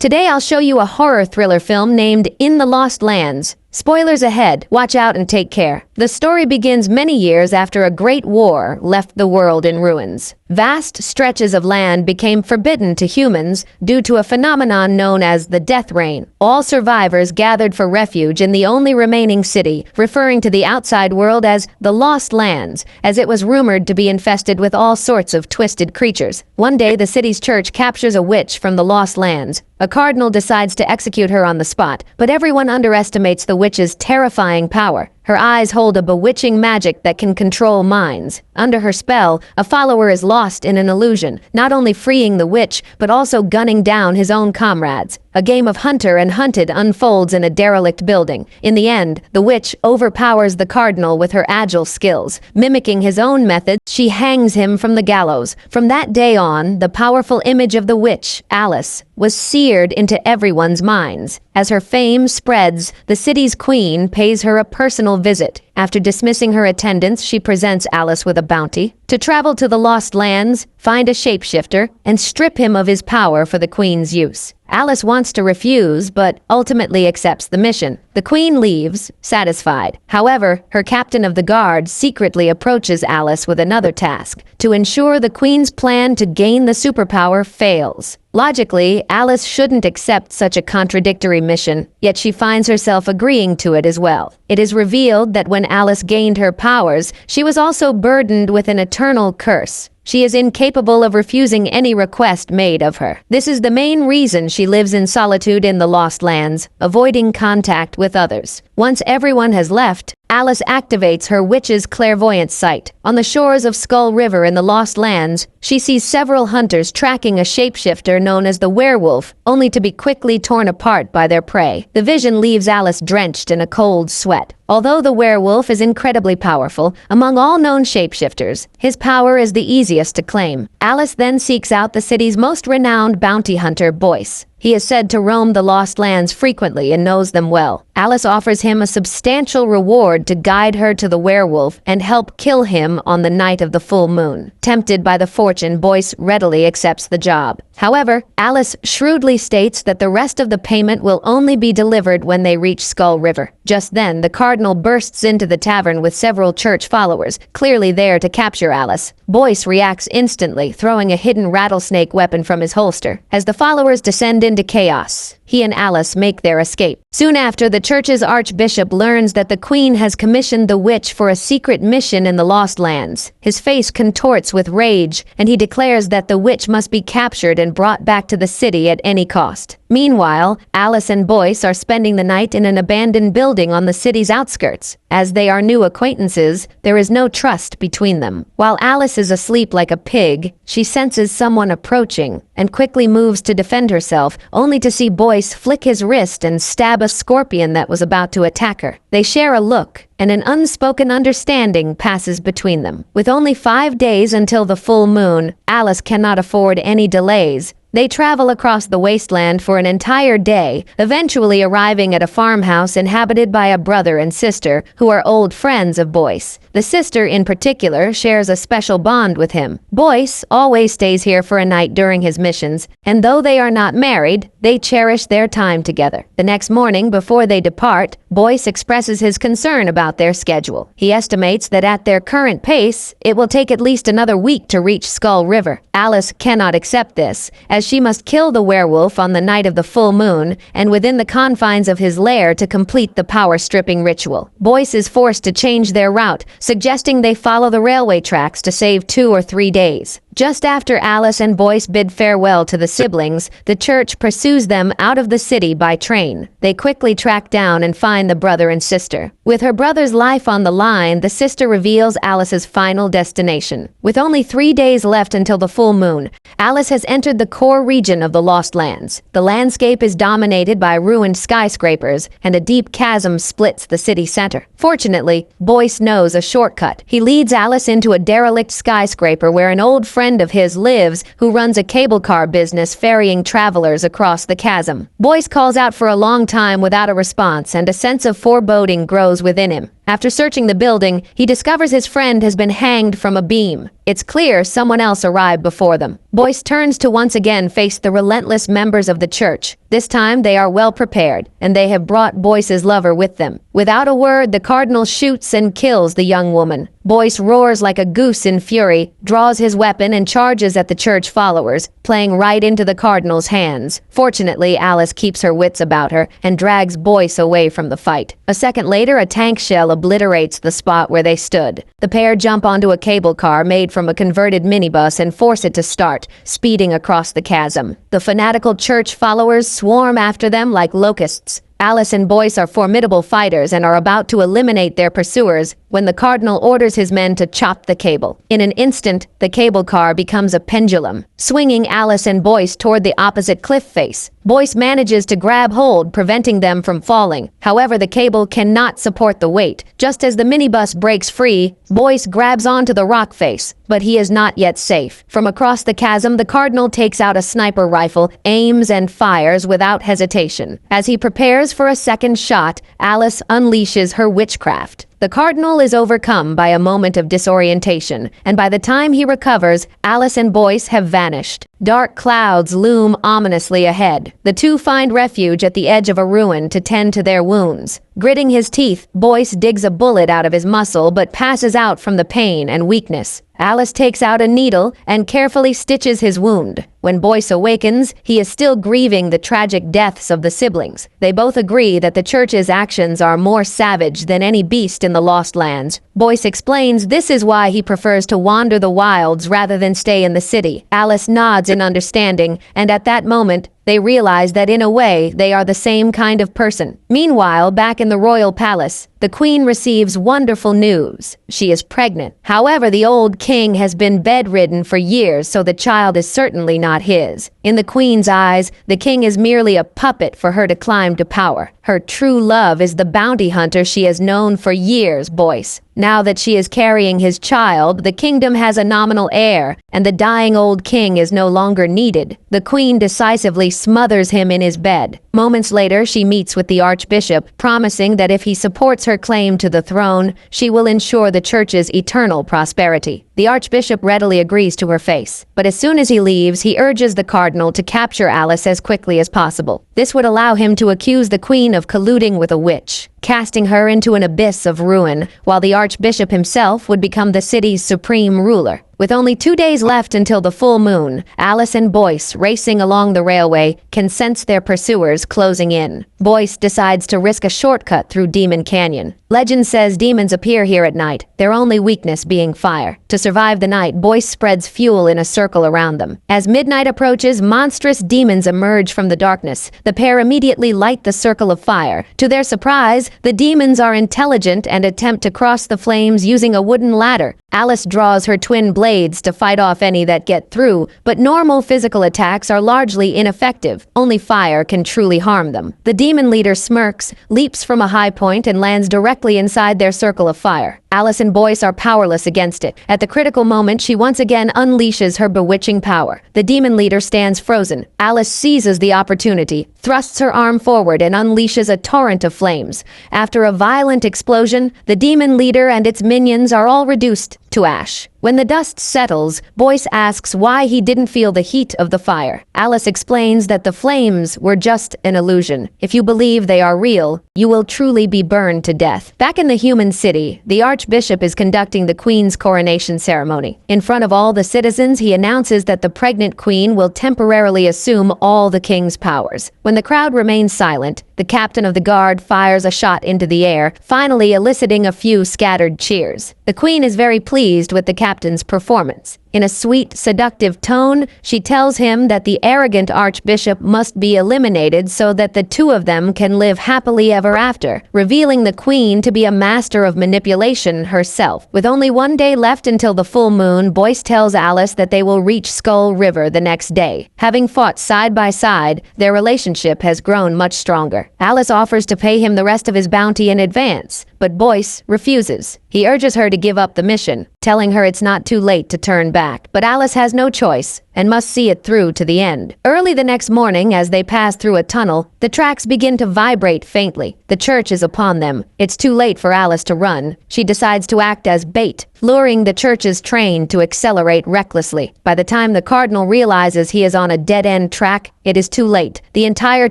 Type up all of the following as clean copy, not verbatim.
Today I'll show you a horror thriller film named In the Lost Lands. Spoilers ahead, watch out and take care. The story begins many years after a great war left the world in ruins. Vast stretches of land became forbidden to humans due to a phenomenon known as the death rain. All survivors gathered for refuge in the only remaining city, referring to the outside world as the Lost Lands, as it was rumored to be infested with all sorts of twisted creatures. One day, the city's church captures a witch from the Lost Lands. A cardinal decides to execute her on the spot, but everyone underestimates the witch's terrifying power. Her eyes hold a bewitching magic that can control minds. Under her spell, a follower is lost in an illusion, not only freeing the witch, but also gunning down his own comrades. A game of hunter and hunted unfolds in a derelict building. In the end, the witch overpowers the cardinal with her agile skills. Mimicking his own methods, she hangs him from the gallows. From that day on, the powerful image of the witch, Alice, was seared into everyone's minds. As her fame spreads, the city's queen pays her a personal visit. After dismissing her attendants, she presents Alice with a bounty to travel to the Lost Lands, find a shapeshifter, and strip him of his power for the queen's use. Alice wants to refuse, but ultimately accepts the mission. The queen leaves, satisfied. However, her captain of the guard secretly approaches Alice with another task, to ensure the queen's plan to gain the superpower fails. Logically, Alice shouldn't accept such a contradictory mission, yet she finds herself agreeing to it as well. It is revealed that when Alice gained her powers, she was also burdened with an eternal curse. She is incapable of refusing any request made of her. This is the main reason she lives in solitude in the Lost Lands, avoiding contact with others. Once everyone has left, Alice activates her witch's clairvoyant sight. On the shores of Skull River in the Lost Lands, she sees several hunters tracking a shapeshifter known as the werewolf, only to be quickly torn apart by their prey. The vision leaves Alice drenched in a cold sweat. Although the werewolf is incredibly powerful, among all known shapeshifters, his power is the easiest to claim. Alice then seeks out the city's most renowned bounty hunter, Boyce. He is said to roam the Lost Lands frequently and knows them well. Alice offers him a substantial reward to guide her to the werewolf and help kill him on the night of the full moon. Tempted by the fortune, Boyce readily accepts the job. However, Alice shrewdly states that the rest of the payment will only be delivered when they reach Skull River. Just then, the cardinal bursts into the tavern with several church followers, clearly there to capture Alice. Boyce reacts instantly, throwing a hidden rattlesnake weapon from his holster. As the followers descend into chaos, he and Alice make their escape. Soon after, the church's archbishop learns that the queen has commissioned the witch for a secret mission in the Lost Lands. His face contorts with rage, and he declares that the witch must be captured and brought back to the city at any cost. Meanwhile, Alice and Boyce are spending the night in an abandoned building on the city's outskirts. As they are new acquaintances, there is no trust between them. While Alice is asleep like a pig, she senses someone approaching and quickly moves to defend herself, only to see Boyce flick his wrist and stab a scorpion that was about to attack her. They share a look, and an unspoken understanding passes between them. With only 5 days until the full moon, Alice cannot afford any delays. They travel across the wasteland for an entire day, eventually arriving at a farmhouse inhabited by a brother and sister who are old friends of Boyce. The sister, in particular, shares a special bond with him. Boyce always stays here for a night during his missions, and though they are not married, they cherish their time together. The next morning, before they depart, Boyce expresses his concern about their schedule. He estimates that at their current pace, it will take at least another week to reach Skull River. Alice cannot accept this, as she must kill the werewolf on the night of the full moon and within the confines of his lair to complete the power-stripping ritual. Boyce is forced to change their route, suggesting they follow the railway tracks to save 2 or 3 days. Just after Alice and Boyce bid farewell to the siblings, the church pursues them out of the city by train. They quickly track down and find the brother and sister. With her brother's life on the line, the sister reveals Alice's final destination. With only 3 days left until the full moon, Alice has entered the core region of the Lost Lands. The landscape is dominated by ruined skyscrapers, and a deep chasm splits the city center. Fortunately, Boyce knows a shortcut. He leads Alice into a derelict skyscraper where an old friend of his lives who runs a cable car business ferrying travelers across the chasm. Boyce calls out for a long time without a response, and a sense of foreboding grows within him. After searching the building, he discovers his friend has been hanged from a beam. It's clear someone else arrived before them. Boyce turns to once again face the relentless members of the church. This time they are well prepared, and they have brought Boyce's lover with them. Without a word, the cardinal shoots and kills the young woman. Boyce roars like a goose in fury, draws his weapon and charges at the church followers, playing right into the cardinal's hands. Fortunately, Alice keeps her wits about her and drags Boyce away from the fight. A second later, a tank shell obliterates the spot where they stood. The pair jump onto a cable car made from a converted minibus and force it to start, speeding across the chasm. The fanatical church followers swarm after them like locusts. Alice and Boyce are formidable fighters and are about to eliminate their pursuers when the cardinal orders his men to chop the cable. In an instant, the cable car becomes a pendulum, swinging Alice and Boyce toward the opposite cliff face. Boyce manages to grab hold, preventing them from falling. However, the cable cannot support the weight. Just as the minibus breaks free, Boyce grabs onto the rock face, but he is not yet safe. From across the chasm, the cardinal takes out a sniper rifle, aims and fires without hesitation. As he prepares for a second shot, Alice unleashes her witchcraft. The cardinal is overcome by a moment of disorientation, and by the time he recovers, Alice and Boyce have vanished. Dark clouds loom ominously ahead. The two find refuge at the edge of a ruin to tend to their wounds. Gritting his teeth, Boyce digs a bullet out of his muscle but passes out from the pain and weakness. Alice takes out a needle and carefully stitches his wound. When Boyce awakens, he is still grieving the tragic deaths of the siblings. They both agree that the church's actions are more savage than any beast in the Lost Lands. Boyce explains this is why he prefers to wander the wilds rather than stay in the city. Alice nods in understanding, and at that moment, they realize that in a way, they are the same kind of person. Meanwhile, back in the royal palace, the queen receives wonderful news. She is pregnant. However, the old king has been bedridden for years, so the child is certainly not his. In the queen's eyes, the king is merely a puppet for her to climb to power. Her true love is the bounty hunter she has known for years, Boyce. Now that she is carrying his child, the kingdom has a nominal heir, and the dying old king is no longer needed. The queen decisively smothers him in his bed. Moments later, she meets with the archbishop, promising that if he supports her claim to the throne, she will ensure the church's eternal prosperity. The archbishop readily agrees to her face, but as soon as he leaves, he urges the cardinal to capture Alice as quickly as possible. This would allow him to accuse the queen of colluding with a witch, casting her into an abyss of ruin, while the archbishop himself would become the city's supreme ruler. With only 2 days left until the full moon, Alice and Boyce, racing along the railway, can sense their pursuers closing in. Boyce decides to risk a shortcut through Demon Canyon. Legend says demons appear here at night, their only weakness being fire. To survive the night, Boyce spreads fuel in a circle around them. As midnight approaches, monstrous demons emerge from the darkness. The pair immediately light the circle of fire. To their surprise, the demons are intelligent and attempt to cross the flames using a wooden ladder. Alice draws her twin blades to fight off any that get through, but normal physical attacks are largely ineffective. Only fire can truly harm them. The demon leader smirks, leaps from a high point, and lands directly inside their circle of fire. Alice and Boyce are powerless against it. At the critical moment, she once again unleashes her bewitching power. The demon leader stands frozen. Alice seizes the opportunity, thrusts her arm forward, and unleashes a torrent of flames. After a violent explosion, the demon leader and its minions are all reduced to ash. When the dust settles, Boyce asks why he didn't feel the heat of the fire. Alice explains that the flames were just an illusion. If you believe they are real, you will truly be burned to death. Back in the human city, the archbishop is conducting the queen's coronation ceremony. In front of all the citizens, he announces that the pregnant queen will temporarily assume all the king's powers. When the crowd remains silent, the captain of the guard fires a shot into the air, finally eliciting a few scattered cheers. The queen is very pleased with the captain's performance. In a sweet, seductive tone, she tells him that the arrogant archbishop must be eliminated so that the two of them can live happily ever after, revealing the queen to be a master of manipulation herself. With only 1 day left until the full moon, Boyce tells Alice that they will reach Skull River the next day. Having fought side by side, their relationship has grown much stronger. Alice offers to pay him the rest of his bounty in advance, but Boyce refuses. He urges her to give up the mission, telling her it's not too late to turn back. But Alice has no choice and must see it through to the end. Early the next morning, as they pass through a tunnel, the tracks begin to vibrate faintly. The church is upon them. It's too late for Alice to run. She decides to act as bait, luring the church's train to accelerate recklessly. By the time the cardinal realizes he is on a dead-end track, it is too late. The entire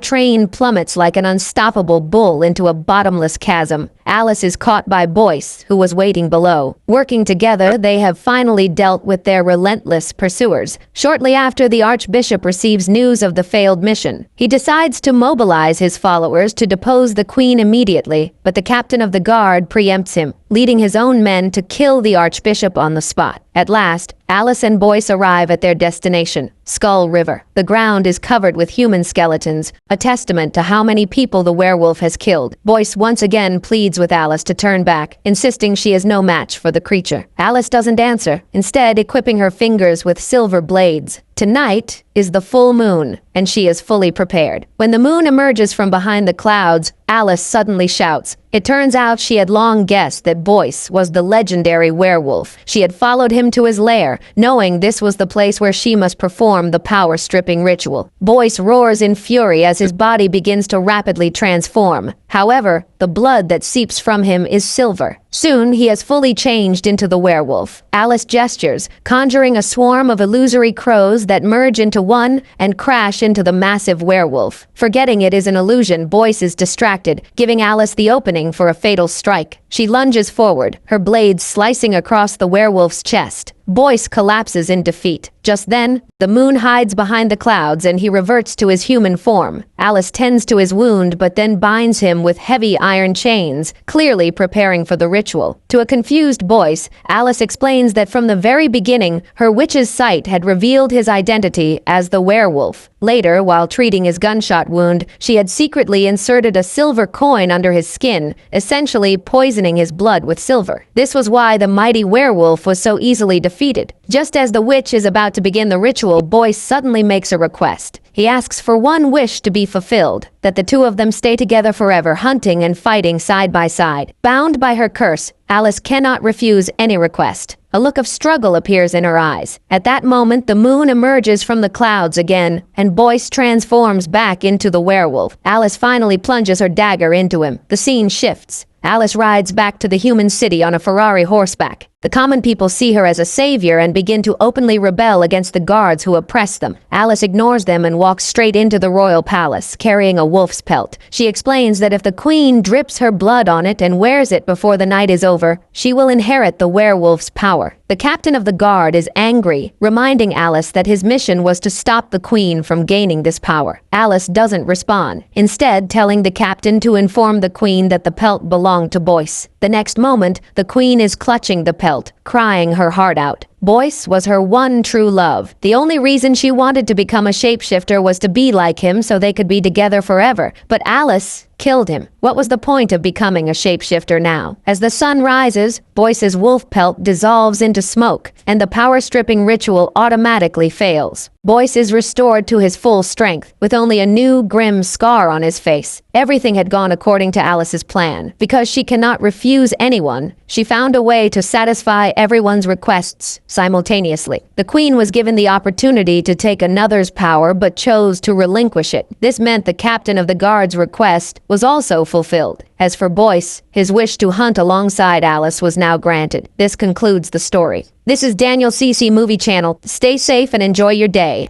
train plummets like an unstoppable bull into a bottomless chasm. Alice is caught by Boyce, who was waiting below. Working together, they have finally dealt with their relentless pursuers. Shortly after, the Archbishop receives news of the failed mission. He decides to mobilize his followers to depose the Queen immediately, but the captain of the guard preempts him, leading his own men to kill the Archbishop on the spot. At last, Alice and Boyce arrive at their destination, Skull River. The ground is covered with human skeletons, a testament to how many people the werewolf has killed. Boyce once again pleads with Alice to turn back, insisting she is no match for the creature. Alice doesn't answer, instead equipping her fingers with silver blades. Tonight is the full moon, and she is fully prepared. When the moon emerges from behind the clouds, Alice suddenly shouts. It turns out she had long guessed that Boyce was the legendary werewolf. She had followed him to his lair, knowing this was the place where she must perform the power-stripping ritual. Boyce roars in fury as his body begins to rapidly transform. However, the blood that seeps from him is silver. Soon, he has fully changed into the werewolf. Alice gestures, conjuring a swarm of illusory crows that merge into one and crash into the massive werewolf. Forgetting it is an illusion, Boyce is distracted, giving Alice the opening for a fatal strike. She lunges forward, her blade slicing across the werewolf's chest. Boyce collapses in defeat. Just then, the moon hides behind the clouds and he reverts to his human form. Alice tends to his wound but then binds him with heavy iron chains, clearly preparing for the ritual. To a confused Boyce, Alice explains that from the very beginning, her witch's sight had revealed his identity as the werewolf. Later, while treating his gunshot wound, she had secretly inserted a silver coin under his skin, essentially poisoning his blood with silver. This was why the mighty werewolf was so easily defeated. Just as the witch is about to begin the ritual, Boyce suddenly makes a request. He asks for one wish to be fulfilled, that the two of them stay together forever, hunting and fighting side by side. Bound by her curse, Alice cannot refuse any request. A look of struggle appears in her eyes. At that moment, the moon emerges from the clouds again, and Boyce transforms back into the werewolf. Alice finally plunges her dagger into him. The scene shifts. Alice rides back to the human city on a Ferrari horseback. The common people see her as a savior and begin to openly rebel against the guards who oppress them. Alice ignores them and walks straight into the royal palace, carrying a wolf's pelt. She explains that if the queen drips her blood on it and wears it before the night is over, she will inherit the werewolf's power. The captain of the guard is angry, reminding Alice that his mission was to stop the queen from gaining this power. Alice doesn't respond, instead telling the captain to inform the queen that the pelt belonged to Boyce. The next moment, the queen is clutching the pelt, crying her heart out. Boyce was her one true love. The only reason she wanted to become a shapeshifter was to be like him so they could be together forever. But Alice killed him. What was the point of becoming a shapeshifter now? As the sun rises, Boyce's wolf pelt dissolves into smoke, and the power-stripping ritual automatically fails. Boyce is restored to his full strength, with only a new, grim scar on his face. Everything had gone according to Alice's plan. Because she cannot refuse anyone, she found a way to satisfy everyone's requests simultaneously. The queen was given the opportunity to take another's power but chose to relinquish it. This meant the captain of the guard's request was also fulfilled. As for Boyce, his wish to hunt alongside Alice was now granted. This concludes the story. This is Daniel CC Movie Channel. Stay safe and enjoy your day.